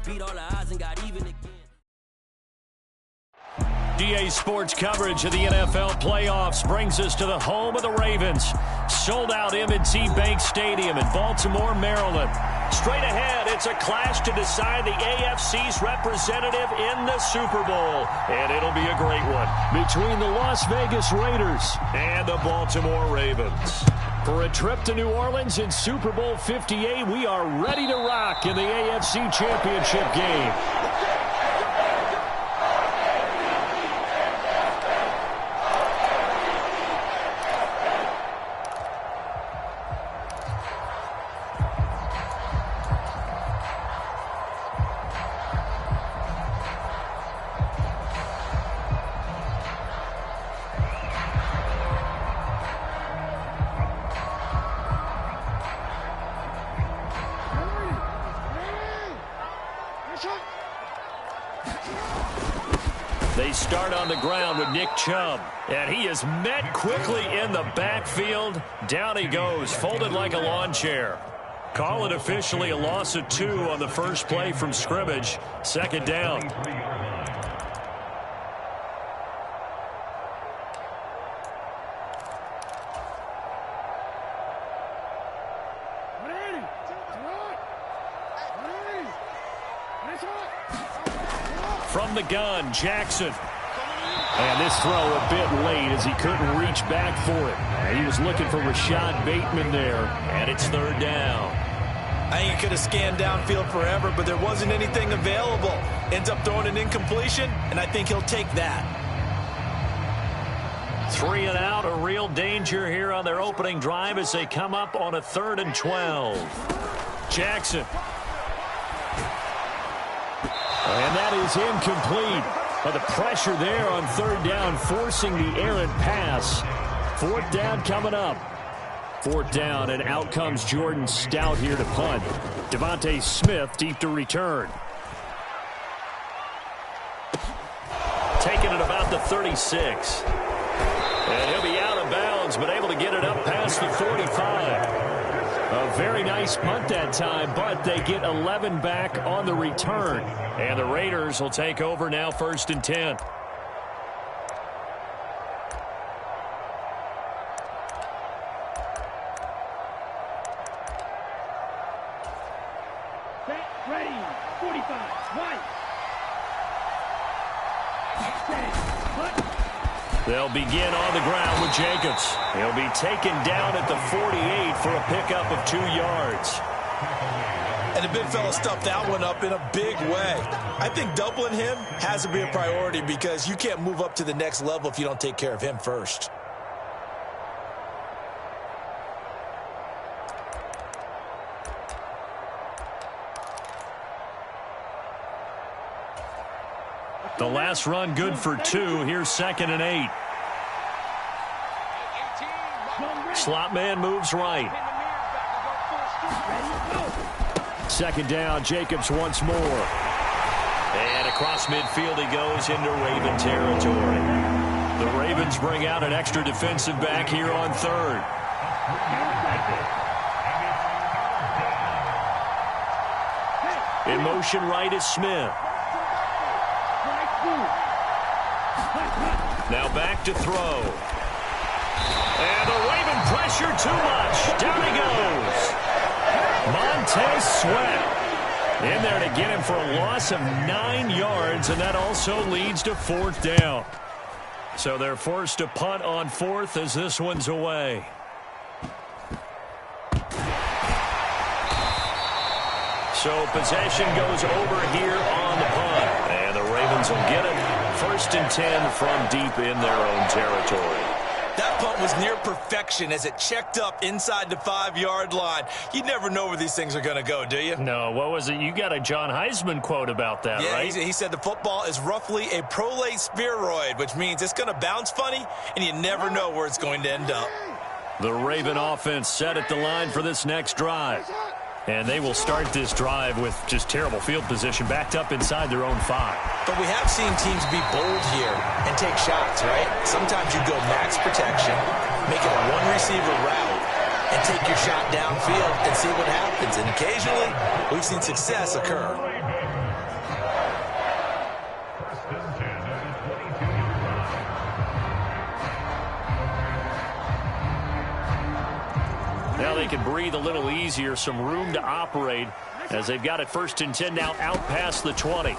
beat all the odds and got even again. DA Sports coverage of the NFL playoffs brings us to the home of the Ravens. Sold out M&T Bank Stadium in Baltimore, Maryland. Straight ahead, it's a clash to decide the AFC's representative in the Super Bowl. And it'll be a great one between the Las Vegas Raiders and the Baltimore Ravens. For a trip to New Orleans in Super Bowl 58, we are ready to rock in the AFC Championship game. They start on the ground with Nick Chubb, and he is met quickly in the backfield. Down he goes, folded like a lawn chair. Call it officially a loss of 2 on the first play from scrimmage. Second down. From the gun, Jackson. And this throw a bit late as he couldn't reach back for it. He was looking for Rashad Bateman there, and it's third down. I think he could have scanned downfield forever, but there wasn't anything available. Ends up throwing an incompletion, and I think he'll take that. 3 and out, a real danger here on their opening drive as they come up on a 3rd and 12. Jackson. And that is incomplete. But the pressure there on 3rd down, forcing the errant pass. 4th down coming up. 4th down, and out comes Jordan Stout here to punt. Devontae Smith deep to return. Taking it about the 36. And he'll be out of bounds, but able to get it up past the 45. A very nice punt that time, but they get 11 back on the return. And the Raiders will take over now, 1st and 10. Ready, 45, right. They'll begin on the ground with Jacobs. He'll be taken down at the 48 for a pickup of 2 yards. And the big fella stuffed that one up in a big way. I think doubling him has to be a priority because you can't move up to the next level if you don't take care of him first. The last run good for 2. Here's 2nd and 8. Slot man moves right. 2nd down, Jacobs once more. And across midfield he goes into Raven territory. The Ravens bring out an extra defensive back here on 3rd. In motion right is Smith. Now back to throw. And the Raven pressure too much. Down he goes. Montez Sweat in there to get him for a loss of 9 yards, and that also leads to 4th down. So they're forced to punt on 4th as this one's away. So possession goes over here on the punt, and the Ravens will get it. 1st and 10 from deep in their own territory. That punt was near perfection as it checked up inside the 5-yard line. You never know where these things are going to go, do you? No, what was it? You got a John Heisman quote about that, right? Yeah, he said the football is roughly a prolate spheroid, which means it's going to bounce funny, and you never know where it's going to end up. The Raven offense set at the line for this next drive. And they will start this drive with just terrible field position, backed up inside their own 5. But we have seen teams be bold here and take shots, right? Sometimes you go max protection, make it a one-receiver route, and take your shot downfield and see what happens. And occasionally, we've seen success occur. Now they can breathe a little easier, some room to operate as they've got it 1st and 10 now out past the 20.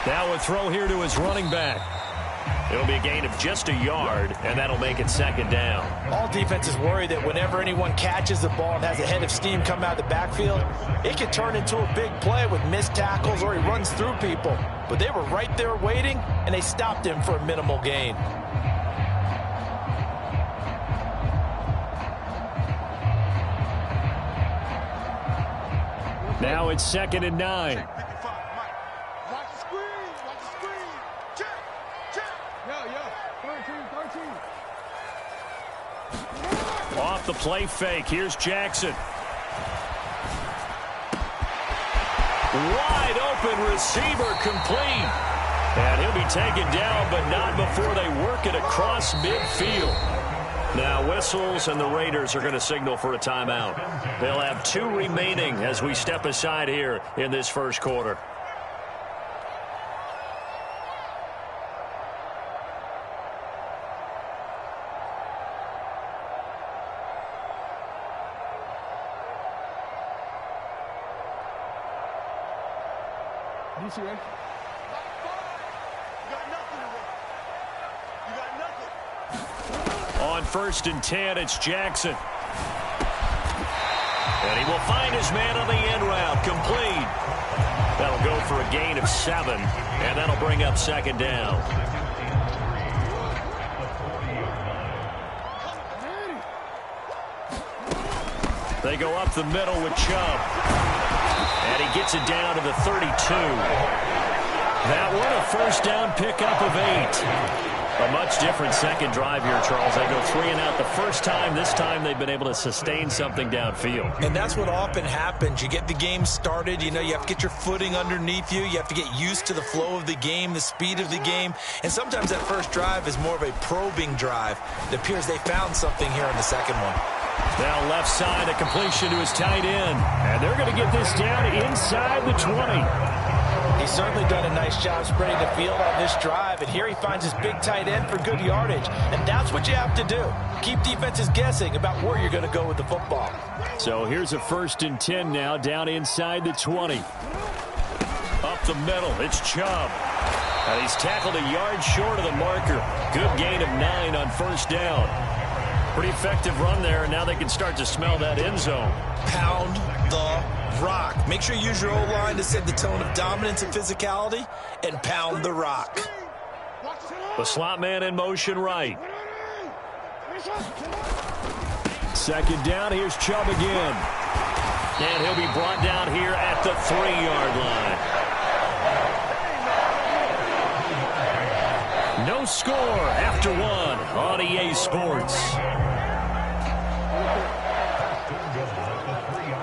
Now a throw here to his running back. It'll be a gain of just a yard, and that'll make it 2nd down. All defenses worry that whenever anyone catches the ball and has a head of steam come out of the backfield, it can turn into a big play with missed tackles or he runs through people. But they were right there waiting, and they stopped him for a minimal gain. Now it's 2nd and 9. Off the play fake. Here's Jackson. Wide open receiver complete. And he'll be taken down, but not before they work it across midfield. Now whistles, and the Raiders are going to signal for a timeout. They'll have 2 remaining as we step aside here in this 1st quarter. DC, right? On 1st and 10, it's Jackson. And he will find his man on the end route, complete. That'll go for a gain of 7, and that'll bring up 2nd down. They go up the middle with Chubb. And he gets it down to the 32. That one a 1st down pickup of 8. A much different 2nd drive here, Charles. They go 3 and out the 1st time. This time they've been able to sustain something downfield. And that's what often happens. You get the game started. You know, you have to get your footing underneath you. You have to get used to the flow of the game, the speed of the game. And sometimes that 1st drive is more of a probing drive. It appears they found something here in the 2nd one. Now left side, a completion to his tight end. And they're going to get this down inside the 20. He's certainly done a nice job spreading the field on this drive. And here he finds his big tight end for good yardage. And that's what you have to do. Keep defenses guessing about where you're going to go with the football. So here's a 1st and 10 now, down inside the 20. Up the middle, it's Chubb. And he's tackled a yard short of the marker. Good gain of 9 on 1st down. Pretty effective run there, and now they can start to smell that end zone. Pound the rock. Make sure you use your O-line to set the tone of dominance and physicality, and pound the rock. The slot man in motion right. 2nd down, here's Chubb again. And he'll be brought down here at the 3-yard line. No score after 1 on EA Sports.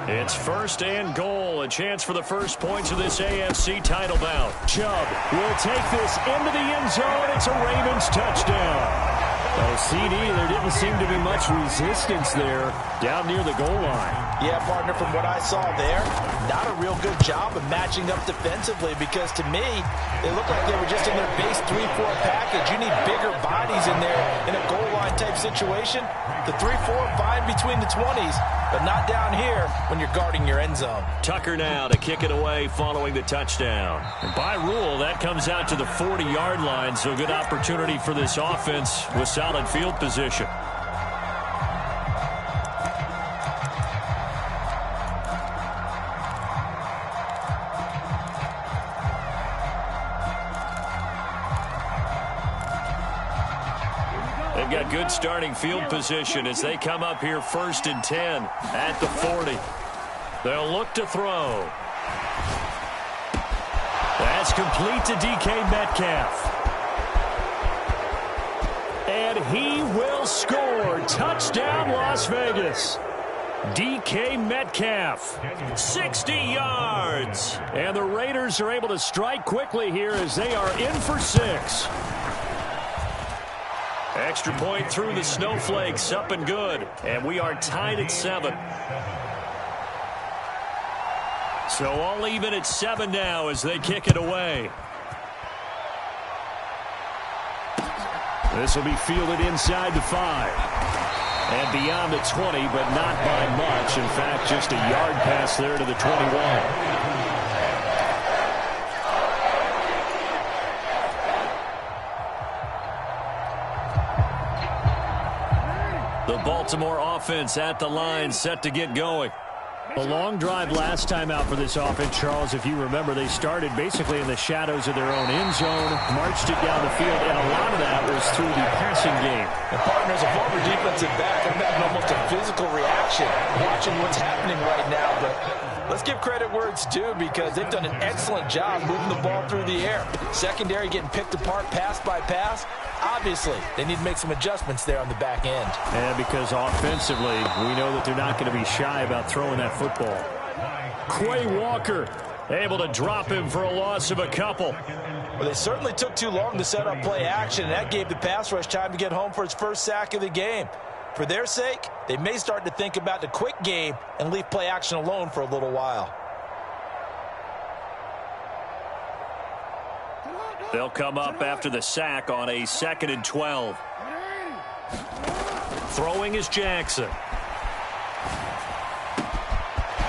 It's 1st and goal, a chance for the 1st points of this AFC title bout. Chubb will take this into the end zone. It's a Ravens touchdown. Oh, CD, there didn't seem to be much resistance there down near the goal line. Yeah, partner, from what I saw there, not a real good job of matching up defensively because to me, they look like they were just in their base 3-4 package. You need bigger bodies in there in a goal line type situation. The 3-4 fine between the 20s, but not down here when you're guarding your end zone. Tucker now to kick it away following the touchdown. And by rule, that comes out to the 40-yard line, so good opportunity for this offense with solid field position. They've got good starting field position as they come up here 1st and 10 at the 40. They'll look to throw. That's complete to DK Metcalf. And he will score. Touchdown, Las Vegas. DK Metcalf, 60 yards. And the Raiders are able to strike quickly here as they are in for 6. Extra point through the snowflakes, up and good. And we are tied at 7. So all even at 7 now as they kick it away. This will be fielded inside the 5. And beyond the 20, but not by much. In fact, just a yard pass there to the 21. The Baltimore offense at the line, set to get going. A long drive last time out for this offense, Charles. If you remember, they started basically in the shadows of their own end zone, marched it down the field, and a lot of that was through the passing game. And partners, a former defensive back, I'm having almost a physical reaction watching what's happening right now. But let's give credit where it's due, because they've done an excellent job moving the ball through the air. Secondary getting picked apart pass by pass. Obviously, they need to make some adjustments there on the back end. And because offensively, we know that they're not going to be shy about throwing that football. Quay Walker able to drop him for a loss of a couple. Well, they certainly took too long to set up play action, and that gave the pass rush time to get home for its first sack of the game. For their sake, they may start to think about the quick game and leave play action alone for a little while. They'll come up after the sack on a 2nd and 12. Throwing is Jackson.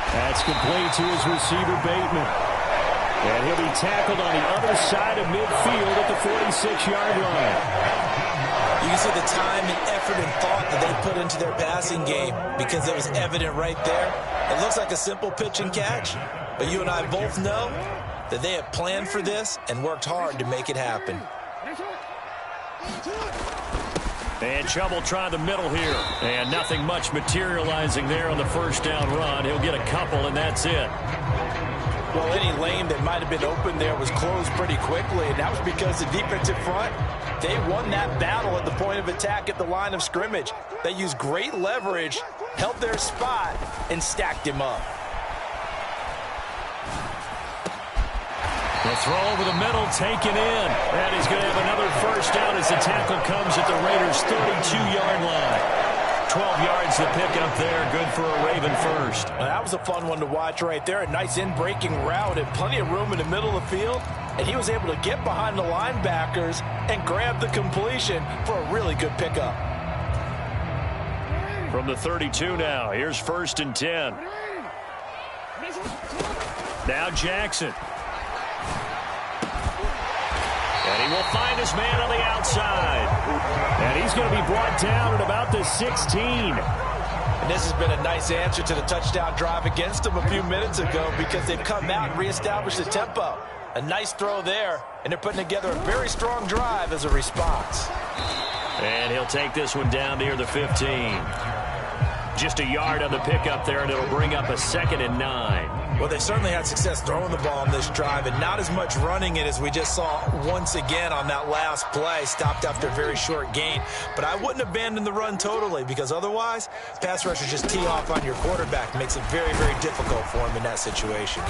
That's complete to his receiver, Bateman. And he'll be tackled on the other side of midfield at the 46-yard line. You can see the time and effort and thought that they put into their passing game, because it was evident right there. It looks like a simple pitch and catch, but you and I both know that they have planned for this and worked hard to make it happen. And trouble trying the middle here. And nothing much materializing there on the first down run. He'll get a couple, and that's it. Well, any lane that might have been open there was closed pretty quickly, and that was because the defensive front, they won that battle at the point of attack at the line of scrimmage. They used great leverage, held their spot, and stacked him up. The throw over the middle, taken in. And he's going to have another first down as the tackle comes at the Raiders' 32-yard line. 12 yards to pick up there. Good for a Raven first. Well, that was a fun one to watch right there. A nice in-breaking route and plenty of room in the middle of the field. And he was able to get behind the linebackers and grab the completion for a really good pickup. From the 32 now, here's 1st and 10. Now Jackson. And he will find his man on the outside. And he's going to be brought down at about the 16. And this has been a nice answer to the touchdown drive against them a few minutes ago, because they've come out and reestablished the tempo. A nice throw there, and they're putting together a very strong drive as a response. And he'll take this one down near the 15. Just a yard on the pickup there, and it'll bring up a 2nd and 9. Well, they certainly had success throwing the ball on this drive, and not as much running it as we just saw once again on that last play. Stopped after a very short gain. But I wouldn't abandon the run totally, because otherwise, pass rushers just tee off on your quarterback. It makes it very, very difficult for him in that situation.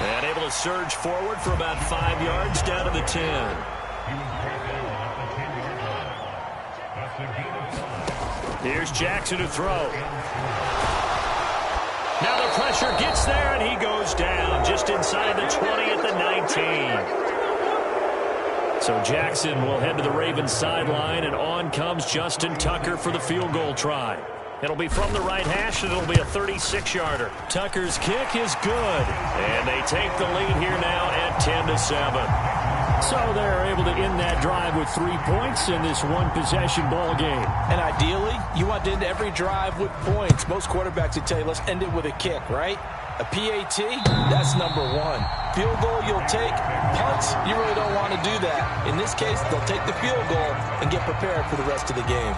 And able to surge forward for about 5 yards down to the 10. Here's Jackson to throw. Now the pressure gets there, and he goes down just inside the 20 at the 19. So Jackson will head to the Ravens sideline, and on comes Justin Tucker for the field goal try. It'll be from the right hash, and it'll be a 36-yarder. Tucker's kick is good, and they take the lead here now at 10-7. So they're able to end that drive with 3 points in this one-possession ball game. And ideally, you want to end every drive with points. Most quarterbacks would tell you, let's end it with a kick, right? A PAT, that's number 1. Field goal you'll take. Punts, you really don't want to do that. In this case, they'll take the field goal and get prepared for the rest of the game.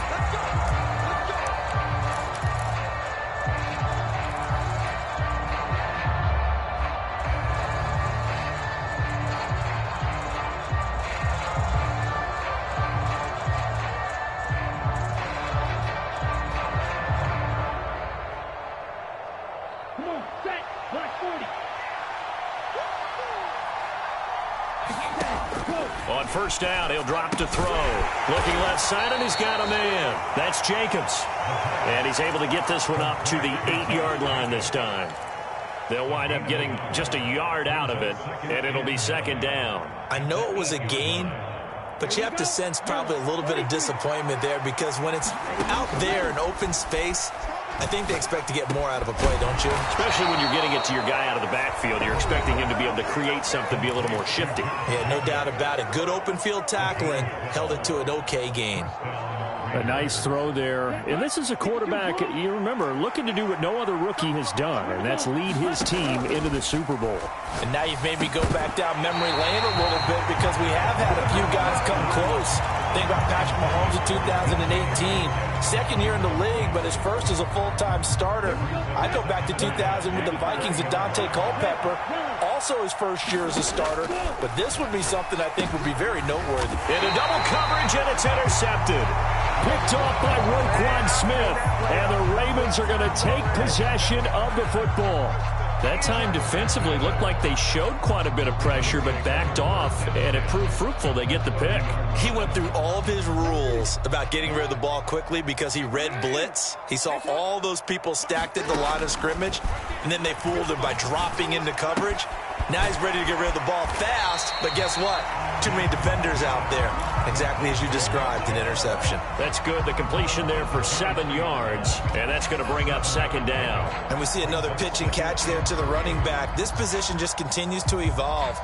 On first down, he'll drop to throw. Looking left side, and he's got a man. That's Jacobs. And he's able to get this one up to the 8-yard line this time. They'll wind up getting just a yard out of it, and it'll be 2nd down. I know it was a gain, But you have to sense probably a little bit of disappointment there, because when it's out there in open space, I think they expect to get more out of a play, don't you? Especially when you're getting it to your guy out of the backfield. You're expecting him to be able to create something, be a little more shifty. Yeah, no doubt about it. Good open field tackling. Held it to an okay gain. A nice throw there. And this is a quarterback, you remember, looking to do what no other rookie has done, and that's lead his team into the Super Bowl. And now you've made me go back down memory lane a little bit, because we have had a few guys come close. Think about Patrick Mahomes in 2018. Second year in the league, but his first as a full-time starter. I go back to 2000 with the Vikings and Dante Culpepper. Also his first year as a starter. But this would be something I think would be very noteworthy. Into double coverage, and it's intercepted. Picked off by Roquan Smith. And the Ravens are going to take possession of the football. That time defensively looked like they showed quite a bit of pressure, but backed off, and it proved fruitful. They get the pick. He went through all of his rules about getting rid of the ball quickly because he read blitz. He saw all those people stacked at the line of scrimmage, and then they fooled him by dropping into coverage. Now he's ready to get rid of the ball fast, but guess what? Too many defenders out there. Exactly as you described, an interception. That's good. The completion there for 7 yards, and that's going to bring up second down. And we see another pitch and catch there to the running back. This position just continues to evolve.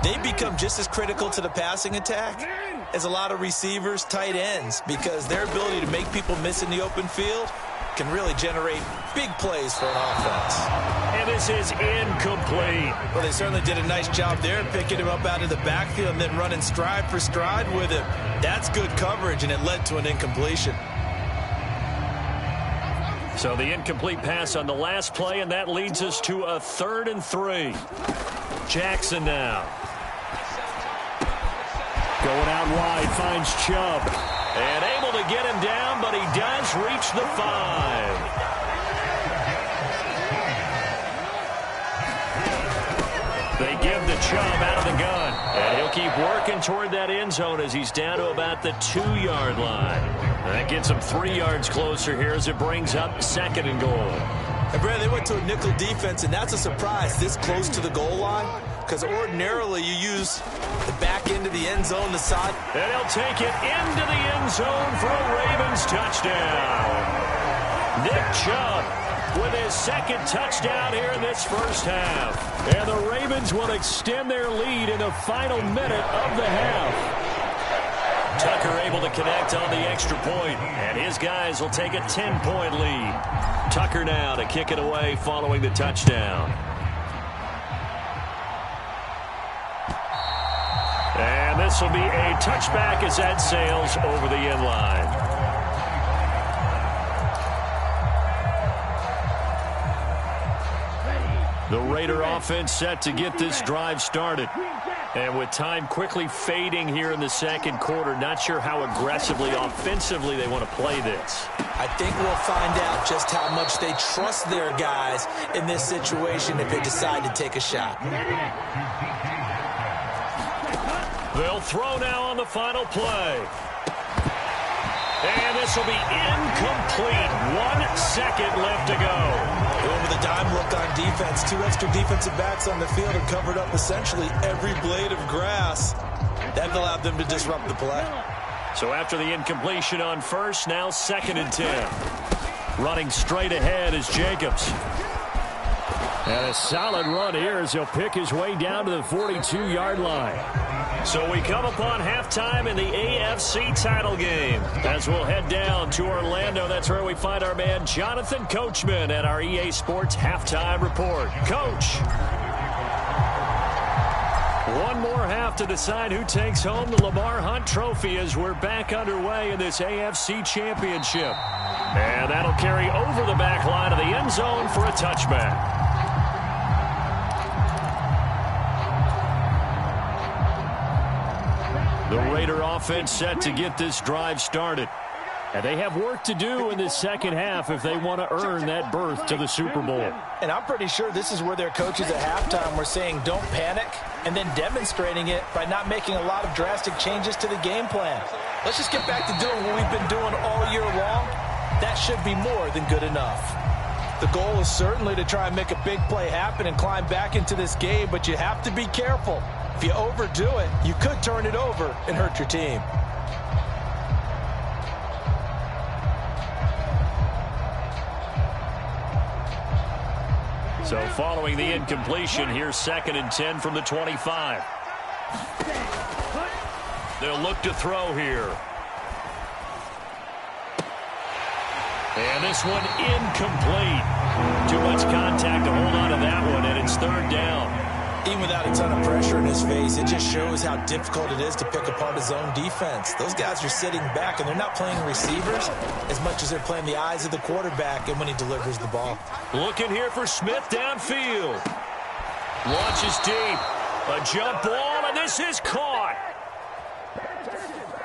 They become just as critical to the passing attack as a lot of receivers, tight ends, because their ability to make people miss in the open field can really generate big plays for an offense. And this is incomplete. Well, they certainly did a nice job there, picking him up out of the backfield and then running stride for stride with him. That's good coverage, and it led to an incompletion. So the incomplete pass on the last play, and that leads us to a 3rd and 3. Jackson now. Going out wide, finds Chubb. And able to get him down, but he does reach the 5. They give the Chubb out of the gun. And he'll keep working toward that end zone as he's down to about the 2-yard line. And that gets him 3 yards closer here as it brings up 2nd and goal. And Brad, they went to a nickel defense, and that's a surprise this close to the goal line, because ordinarily you use the back end of the end zone, the side. And he'll take it into the end zone for a Ravens touchdown. Nick Chubb with his 2nd touchdown here in this first half. And the Ravens will extend their lead in the final minute of the half. Tucker able to connect on the extra point, and his guys will take a 10-point lead. Tucker now to kick it away following the touchdown. And this will be a touchback as that sails over the end line. The Raider offense set to get this drive started. And with time quickly fading here in the second quarter, not sure how aggressively, offensively they want to play this. I think we'll find out just how much they trust their guys in this situation if they decide to take a shot. They'll throw now on the final play. And this will be incomplete. 1 second left to go. Going with a dime look on defense. 2 extra defensive backs on the field and covered up essentially every blade of grass. That allowed them to disrupt the play. So after the incompletion on first, now 2nd and 10. Running straight ahead is Jacobs. And a solid run here as he'll pick his way down to the 42-yard line. So we come upon halftime in the AFC title game. As we'll head down to Orlando, that's where we find our man Jonathan Coachman at our EA Sports Halftime Report. Coach. One more half to decide who takes home the Lamar Hunt Trophy as we're back underway in this AFC Championship. And that'll carry over the back line of the end zone for a touchback. The Raider offense set to get this drive started. And they have work to do in this second half if they want to earn that berth to the Super Bowl. And I'm pretty sure this is where their coaches at halftime were saying don't panic, and then demonstrating it by not making a lot of drastic changes to the game plan. Let's just get back to doing what we've been doing all year long. That should be more than good enough. The goal is certainly to try and make a big play happen and climb back into this game, but you have to be careful. If you overdo it, you could turn it over and hurt your team. So following the incompletion, here's 2nd and 10 from the 25. They'll look to throw here. And this one incomplete. Too much contact to hold on to that one, and it's 3rd down. Even without a ton of pressure in his face, it just shows how difficult it is to pick apart his own defense. Those guys are sitting back, and they're not playing receivers as much as they're playing the eyes of the quarterback and when he delivers the ball. Looking here for Smith downfield. Launches deep. A jump ball, and this is caught.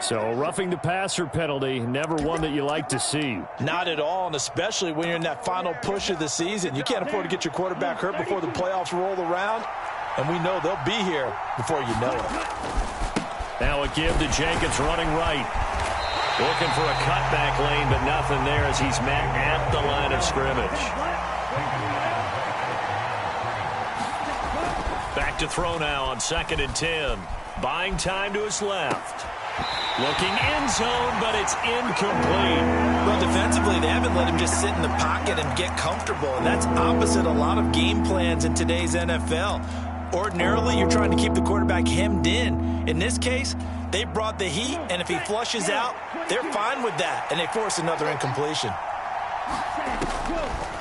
So roughing the passer penalty, never one that you like to see. Not at all, and especially when you're in that final push of the season. You can't afford to get your quarterback hurt before the playoffs roll around, and we know they'll be here before you know it. Now a give to Jenkins running right. Looking for a cutback lane, but nothing there as he's met at the line of scrimmage. Back to throw now on 2nd and 10. Buying time to his left. Looking end zone, but it's incomplete. Well, defensively, they haven't let him just sit in the pocket and get comfortable, and that's opposite a lot of game plans in today's NFL. Ordinarily, you're trying to keep the quarterback hemmed in. In this case, they brought the heat, and if he flushes out, they're fine with that, and they force another incompletion.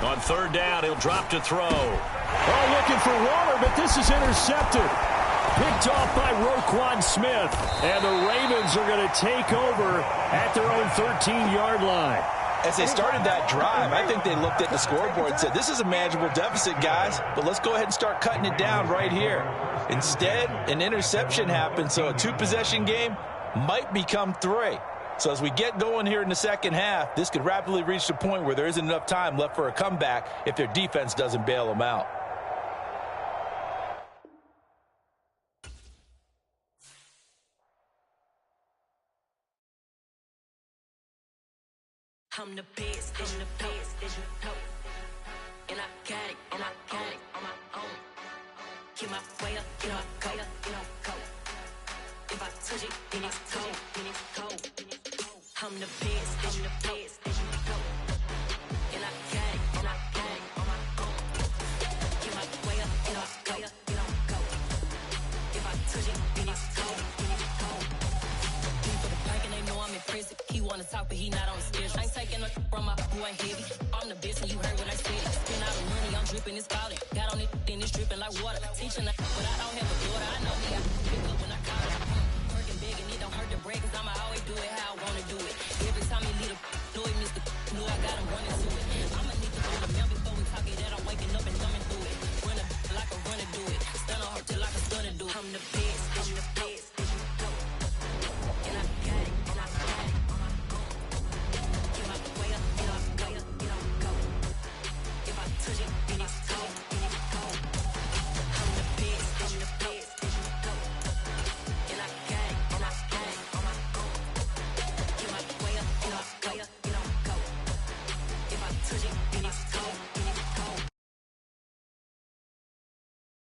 On 3rd down, he'll drop to throw. Oh, looking for Waller, but this is intercepted. Picked off by Roquan Smith. And the Ravens are going to take over at their own 13-yard line. As they started that drive, I think they looked at the scoreboard and said, this is a manageable deficit, guys, but let's go ahead and start cutting it down right here. Instead, an interception happened, so a 2-possession game might become 3. So as we get going here in the second half, this could rapidly reach the point where there isn't enough time left for a comeback if their defense doesn't bail them out. I'm the best, I'm the best, and I got it, and I got it on my own. Get my way up, get my go, go. If I touch it, then it's cold, then it's cold. I'm the best, I'm the best, and I got it, and I got it on my own. Get my way up, get my go. If I touch it, then it's cold, then it's cold. For the plank and they know I'm in prison. He wanna talk, but he not on the schedule. I ain't taking no from my boy heavy. I'm the best, and you heard what I said. Spend all the money, I'm dripping, it's falling. Got on it, then it's dripping like water. Teaching that, but I don't have a daughter. I know me, I pick up when I call it. Working big, and it don't hurt to break, cause I'ma always do it how I wanna do it. Every time he lead a know he missed the know I got him running to it. I'ma need to go to mail before we talk it that I'm waking up and thumbing through it. Run a like a runner do it. Stun on her till like a stunner do it. I'm the best, I'm the